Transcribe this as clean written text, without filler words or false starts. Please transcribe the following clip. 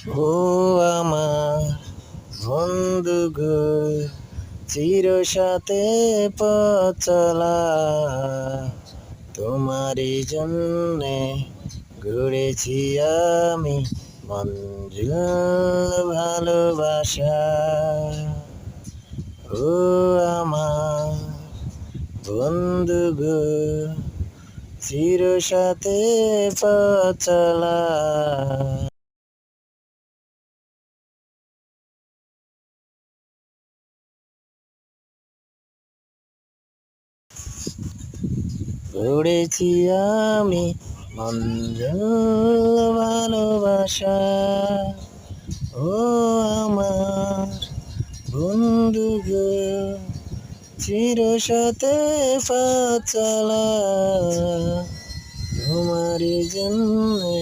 ও আমার বন্ধু গো, চির সাথে পথ চলা, তোমারই জন্যে গড়েছি আমি মঞ্জুল ভালোবাসা। ও আমার বন্ধু গো, চির সাথে পথ চলা। গড়েছি আমি মঞ্জুল ভালোবাসা। ও আমার বন্ধু গো, চির সাথে পথ চলা, তোমারই জন্যে